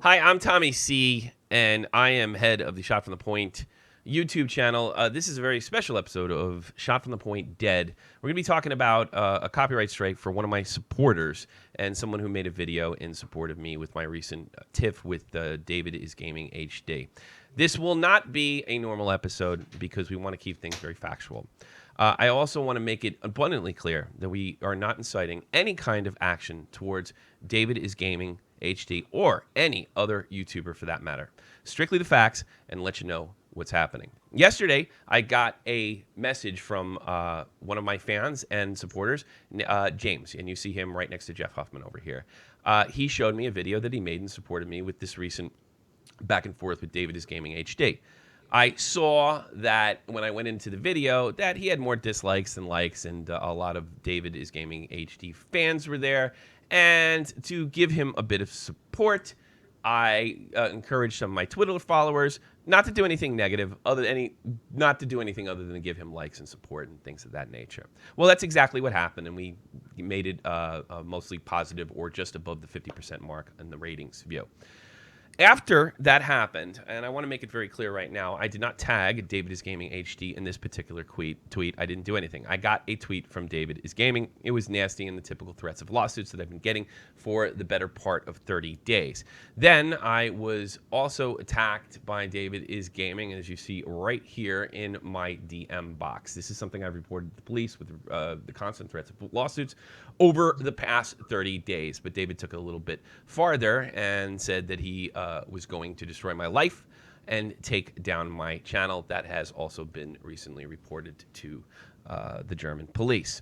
Hi, I'm Tommy C, and I am head of the Shot from the Point YouTube channel. This is a very special episode of Shot from the Point Dead. We're going to be talking about a copyright strike for one of my supporters and someone who made a video in support of me with my recent tiff with David is Gaming HD. This will not be a normal episode because we want to keep things very factual. I also want to make it abundantly clear that we are not inciting any kind of action towards David is Gaming HD or any other YouTuber for that matter. Strictly the facts and let you know what's happening. Yesterday, I got a message from one of my fans and supporters, James, and you see him right next to Jeff Huffman over here. He showed me a video that he made and supported me with this recent back and forth with David is Gaming HD. I saw that when I went into the video that he had more dislikes than likes, and a lot of David is Gaming HD fans were there. And to give him a bit of support, I encouraged some of my Twitter followers not to do anything negative, not to do anything other than to give him likes and support and things of that nature. Well, that's exactly what happened, and we made it mostly positive or just above the 50% mark in the ratings view. After that happened, and I want to make it very clear right now, I did not tag David is Gaming HD in this particular tweet. I didn't do anything. I got a tweet from David is Gaming. It was nasty and the typical threats of lawsuits that I've been getting for the better part of 30 days. Then I was also attacked by David is Gaming, as you see right here in my DM box. This is something I've reported to the police with the constant threats of lawsuits over the past 30 days. But David took it a little bit farther and said that he was going to destroy my life and take down my channel. That has also been recently reported to the German police.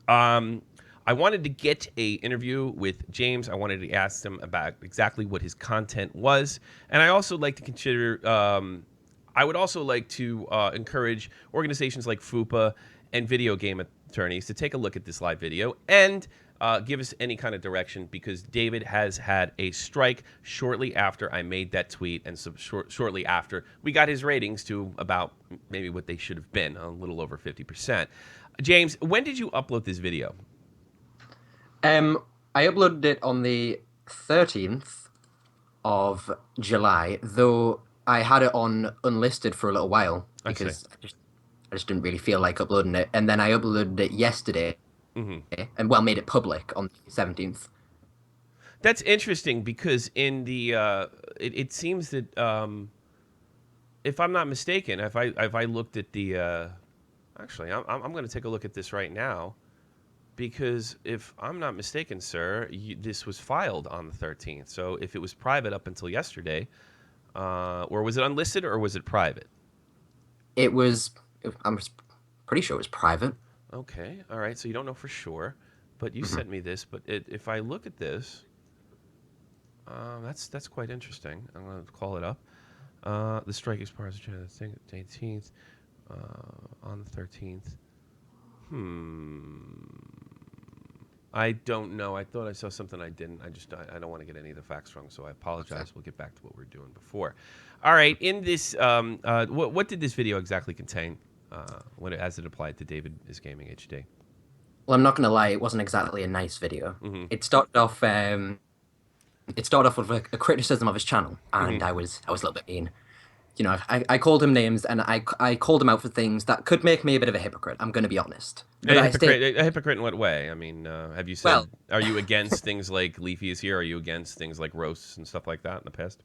I wanted to get an interview with James. I wanted to ask him about exactly what his content was. And I also like to consider, I would also like to encourage organizations like FUPA and video game attorneys to take a look at this live video and give us any kind of direction, because David has had a strike shortly after I made that tweet, and so shortly after we got his ratings to about maybe what they should have been, a little over 50%. James, when did you upload this video? I uploaded it on the 13th of July, though I had it on unlisted for a little while because I just didn't really feel like uploading it. And then I uploaded it yesterday and made it public on the 17th. That's interesting because in the it seems that if I'm not mistaken, if I looked at the actually I'm going to take a look at this right now, because if I'm not mistaken, sir, this was filed on the 13th. So if it was private up until yesterday, or was it unlisted or was it private? I'm pretty sure it was private. Okay, all right. So you don't know for sure, but you sent me this. But if I look at this, that's quite interesting. I'm going to call it up. The strike expires on the 18th, on the 13th. I don't know. I thought I saw something I didn't. I don't want to get any of the facts wrong, so I apologize. Okay. We'll get back to what we were doing before. All right. In this, what did this video exactly contain as it applied to David is Gaming HD? Well, I'm not gonna lie, it wasn't exactly a nice video. It started off with a criticism of his channel, and I was a little bit mean. You know, I called him names, and I called him out for things that could make me a bit of a hypocrite. I'm going to be honest. But a hypocrite in what way? I mean, have you said, well, are you against things like Leafy is here? Are you against things like roasts and stuff like that in the past?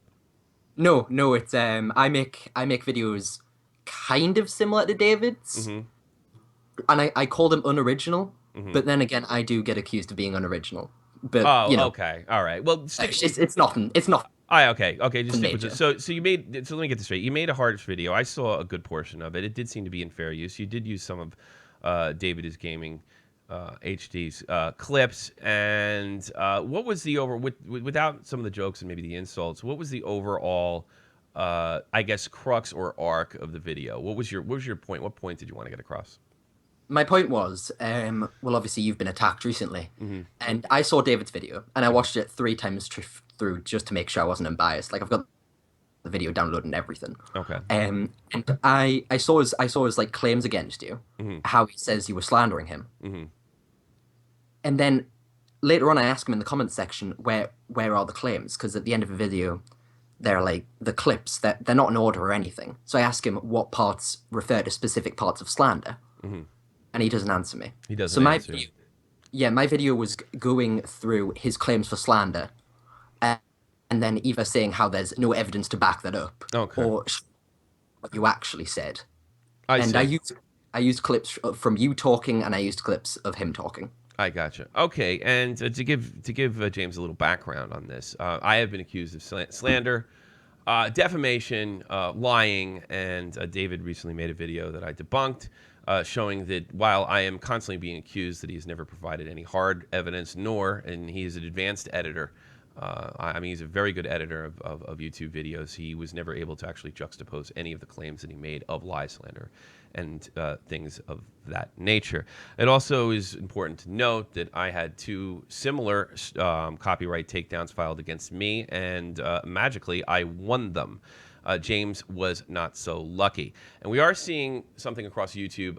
No, it's I make videos kind of similar to David's, and I call them unoriginal. But then again, I do get accused of being unoriginal. But okay, all right. Well, it's nothing. It's not. Okay. So you made. So let me get this straight. You made a hard video. I saw a good portion of it. It did seem to be in fair use. You did use some of David is Gaming HD's clips. And what was the without some of the jokes and maybe the insults? What was the overall, I guess, crux or arc of the video? What was your point? What point did you want to get across? My point was, well, obviously you've been attacked recently, and I saw David's video, and I watched it 3 times through just to make sure I wasn't unbiased. Like, I've got the video downloaded and everything. Okay. And I saw his like claims against you, how he says you were slandering him, and then later on, I ask him in the comments section where are the claims? Because at the end of a video, they're like the clips that they're not in order or anything. So I ask him what parts refer to specific parts of slander, and he doesn't answer me. He So doesn't answer. my video was going through his claims for slander, and then either saying how there's no evidence to back that up, Okay. or what you actually said. I And see. I used clips from you talking, and I used clips of him talking. I gotcha. Okay, and to give James a little background on this, I have been accused of slander, defamation, lying, and David recently made a video that I debunked, showing that while I am constantly being accused that he has never provided any hard evidence, and he is an advanced editor. I mean, he's a very good editor of YouTube videos. He was never able to actually juxtapose any of the claims that he made of lie, slander, and things of that nature. It also is important to note that I had two similar copyright takedowns filed against me, and magically I won them. James was not so lucky. And we are seeing something across YouTube.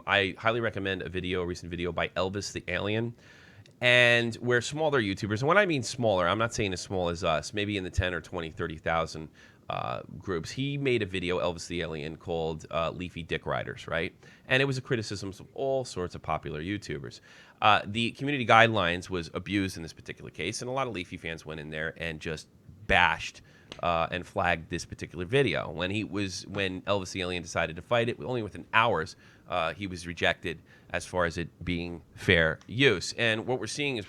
I highly recommend a recent video by Elvis the Alien. And where smaller YouTubers, and when I mean smaller, I'm not saying as small as us, maybe in the 10 or 20, 30,000 groups. He made a video, Elvis the Alien, called Leafy Dick Riders, right? And it was a criticism of all sorts of popular YouTubers. The community guidelines was abused in this particular case, and a lot of Leafy fans went in there and just bashed and flagged this particular video. When Elvis the Alien decided to fight it, only within hours, he was rejected as far as it being fair use. And what we're seeing is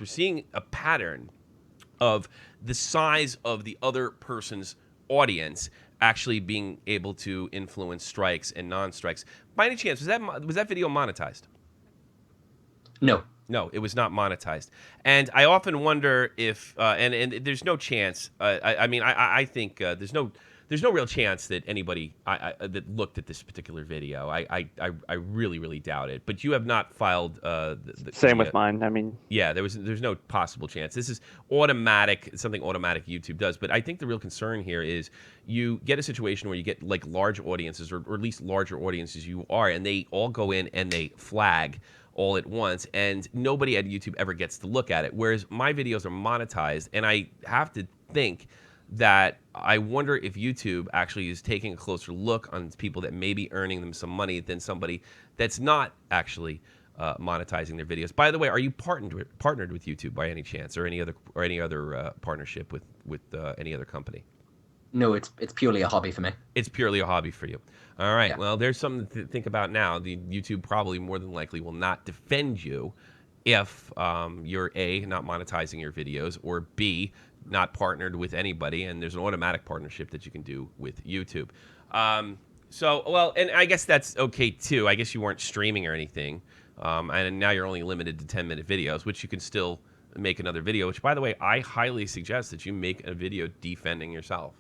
a pattern of the size of the other person's audience actually being able to influence strikes and non-strikes. By any chance, was that video monetized? No. No, it was not monetized. And I often wonder if, and there's no chance. I think there's no real chance that anybody that looked at this particular video. I really, really doubt it. But you have not filed. Same with mine. I mean, yeah, there's no possible chance. This is automatic. It's something automatic YouTube does. But I think the real concern here is you get a situation where you get like large audiences, or at least larger audiences you are, and they all go in and they flag all at once, and nobody at YouTube ever gets to look at it. Whereas my videos are monetized, and I have to think that I wonder if YouTube actually is taking a closer look on people that may be earning them some money than somebody that's not actually monetizing their videos. By the way, are you partnered with YouTube by any chance, or any other partnership with any other company? No, it's purely a hobby for me. It's purely a hobby for you. All right. Yeah. Well, there's something to think about now. The YouTube probably more than likely will not defend you if you're A, not monetizing your videos, or B, not partnered with anybody, and there's an automatic partnership that you can do with YouTube. And I guess that's okay too. I guess you weren't streaming or anything, and now you're only limited to 10-minute videos, which you can still make another video, which, by the way, I highly suggest that you make a video defending yourself.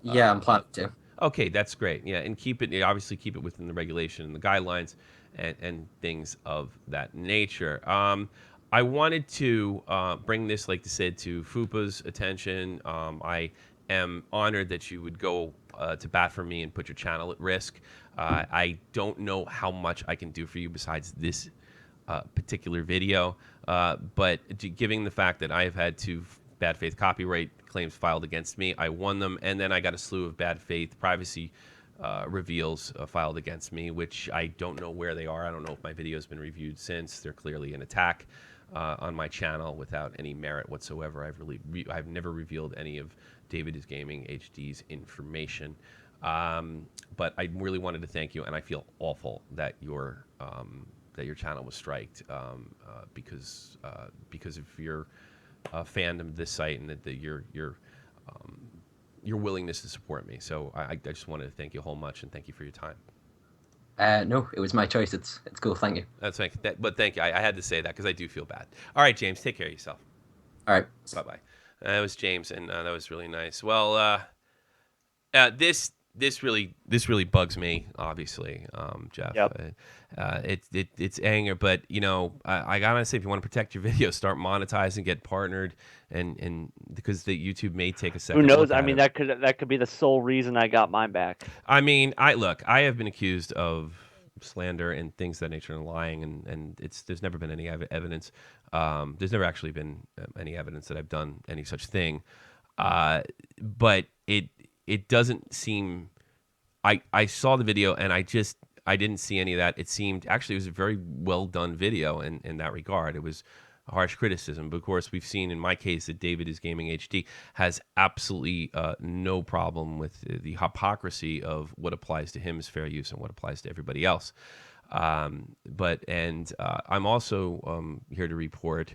Yeah, I'm planning to. Okay, that's great. Yeah, and obviously keep it within the regulation and the guidelines and things of that nature. I wanted to bring this, like I said, to FUPA's attention. I am honored that you would go to bat for me and put your channel at risk. I don't know how much I can do for you besides this particular video, but given the fact that I have had two bad faith copyright claims filed against me, I won them, and then I got a slew of bad faith privacy reveals filed against me, which I don't know where they are. I don't know if my video has been reviewed since. They're clearly an attack on my channel without any merit whatsoever. I've never revealed any of David is Gaming HD's information, but I really wanted to thank you, and I feel awful that your channel was striked because of your fandom of this site, and that your willingness to support me. So I just wanted to thank you a whole much, and thank you for your time. No, it was my choice. It's cool. Thank you. But thank you. I had to say that because I do feel bad. All right, James, take care of yourself. All right. Bye-bye. That was James, and that was really nice. Well, this really bugs me, obviously, Jeff. Yep. It's anger, but I gotta say, if you want to protect your video, start monetizing, get partnered, and because the YouTube may take a second. Who knows? Look I at mean, it. that could be the sole reason I got mine back. I mean, I have been accused of slander and things of that nature and lying, and there's never been any evidence There's never actually been any evidence that I've done any such thing. But it doesn't seem. I saw the video and I didn't see any of that. It seemed actually it was a very well done video in that regard. It was a harsh criticism, but of course we've seen in my case that David is Gaming HD has absolutely no problem with the hypocrisy of what applies to him as fair use and what applies to everybody else. I'm also here to report.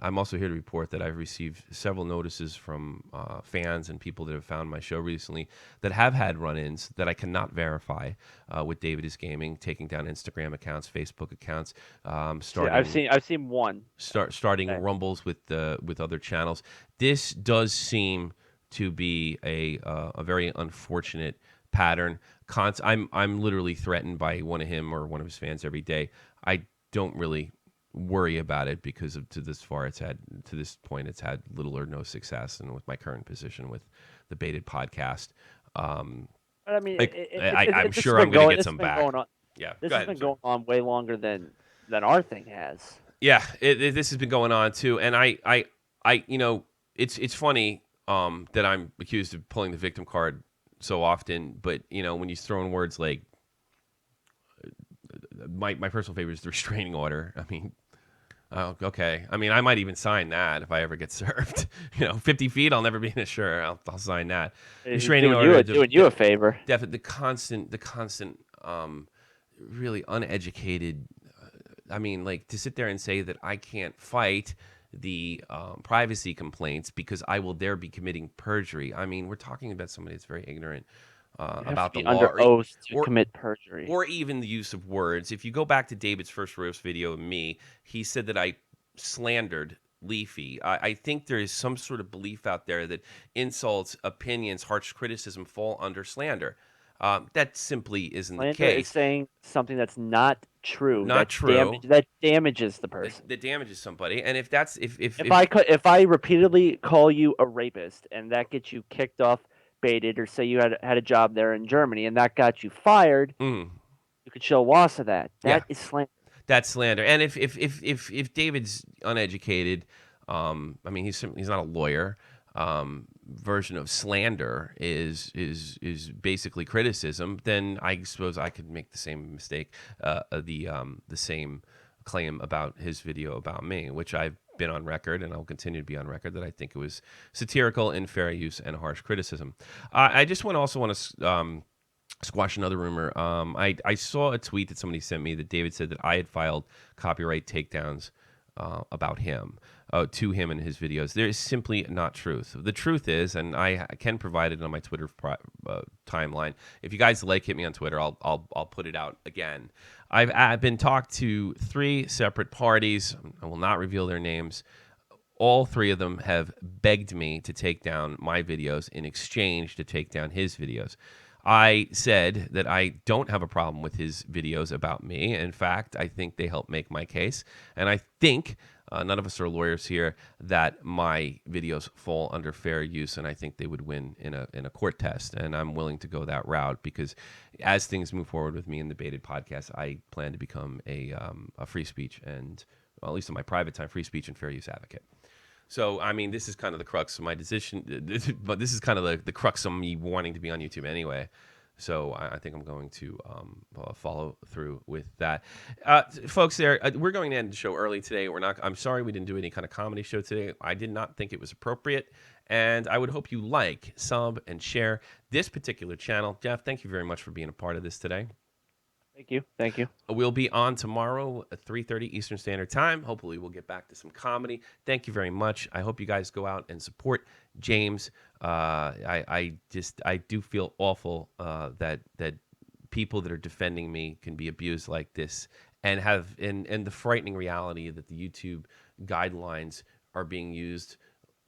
I'm also here to report that I've received several notices from fans and people that have found my show recently that have had run-ins that I cannot verify with David is Gaming, taking down Instagram accounts, Facebook accounts, starting. I've seen one. Starting rumbles with other channels. This does seem to be a very unfortunate pattern. I'm literally threatened by one of him or one of his fans every day. I don't really worry about it because to this point it's had little or no success, and with my current position with the Baited podcast, I mean, I'm sure I'm going to get some back. This has been going on way longer than our thing has. Yeah, this has been going on too, and I it's funny that I'm accused of pulling the victim card so often, but when you throw in words like my personal favorite is the restraining order. I mean, okay. I mean, I might even sign that if I ever get served. 50 feet, I'll never be in a sure. I'll sign that. Restraining order. Doing you a favor. Definitely the constant, really uneducated. I mean, like to sit there and say that I can't fight the privacy complaints because I will there be committing perjury. I mean, we're talking about somebody that's very ignorant. About the law, under oath to commit perjury, or even the use of words. If you go back to David's first roast video of me, he said that I slandered Leafy. I think there is some sort of belief out there that insults, opinions, harsh criticism fall under slander. That simply isn't the case. Slander is saying something that's not true. True. That damages the person. That damages somebody. And if I repeatedly call you a rapist and that gets you kicked off Baited, or say you had a job there in Germany and that got you fired, you could show loss of that. That is slander. That's slander. And if David's uneducated, I mean he's not a lawyer. Version of slander is basically criticism. Then I suppose I could make the same mistake, the same claim about his video about me, which I've been on record and I'll continue to be on record that I think it was satirical in fair use and harsh criticism. I just want to squash another rumor. I saw a tweet that somebody sent me that David said that I had filed copyright takedowns about him, to him and his videos. There is simply not truth. The truth is, and I can provide it on my Twitter timeline. If you guys like, hit me on Twitter. I'll put it out again. I've been talked to 3 separate parties. I will not reveal their names. All 3 of them have begged me to take down my videos in exchange to take down his videos. I said that I don't have a problem with his videos about me. In fact, I think they help make my case. And I think, none of us are lawyers here, that my videos fall under fair use, and I think they would win in a court test. And I'm willing to go that route because as things move forward with me in the Baited podcast, I plan to become a free speech and, well, at least in my private time, free speech and fair use advocate. So, I mean, this is kind of the crux of my decision, but this is kind of the crux of me wanting to be on YouTube anyway. So I think I'm going to follow through with that. Folks, we're going to end the show early today. I'm sorry we didn't do any kind of comedy show today. I did not think it was appropriate. And I would hope you like, sub, and share this particular channel. Jeff, thank you very much for being a part of this today. Thank you. We'll be on tomorrow at 3:30 Eastern Standard Time. Hopefully we'll get back to some comedy. Thank you very much. I hope you guys go out and support James. I do feel awful that people that are defending me can be abused like this and the frightening reality that the YouTube guidelines are being used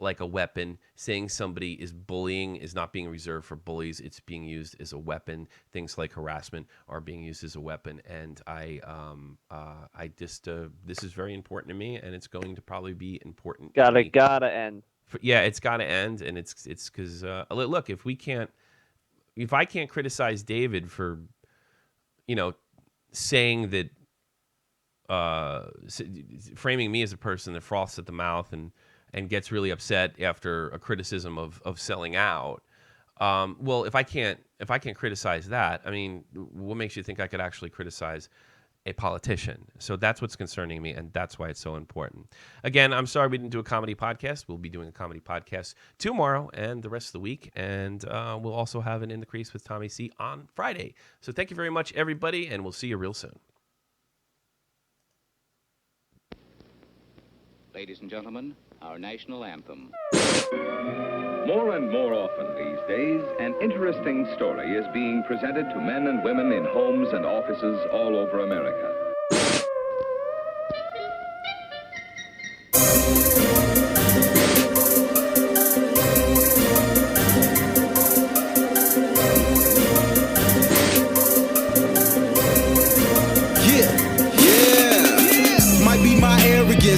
like a weapon. Saying somebody is bullying is not being reserved for bullies. It's being used as a weapon. Things like harassment are being used as a weapon. And this is very important to me, and it's going to probably be important. Gotta end. It's got to end. And it's because, look, if I can't criticize David for, saying that framing me as a person that froths at the mouth and gets really upset after a criticism of selling out. Well, if I can't criticize that, I mean, what makes you think I could actually criticize a politician? So that's what's concerning me, and that's why it's so important. Again, I'm sorry we didn't do a comedy podcast. We'll be doing a comedy podcast tomorrow and the rest of the week, and we'll also have an In the Crease with Tommy C on Friday. So thank you very much, everybody, and we'll see you real soon. Ladies and gentlemen, our national anthem. More and more often these days, an interesting story is being presented to men and women in homes and offices all over America.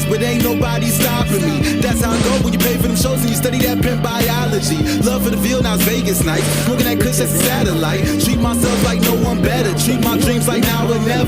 But ain't nobody stopping me. That's how I go when you pay for them shows and you study that pimp biology. Love for the Ville, now it's Vegas nights. Smoking that kush as a satellite. Treat myself like no one better. Treat my dreams like now or never.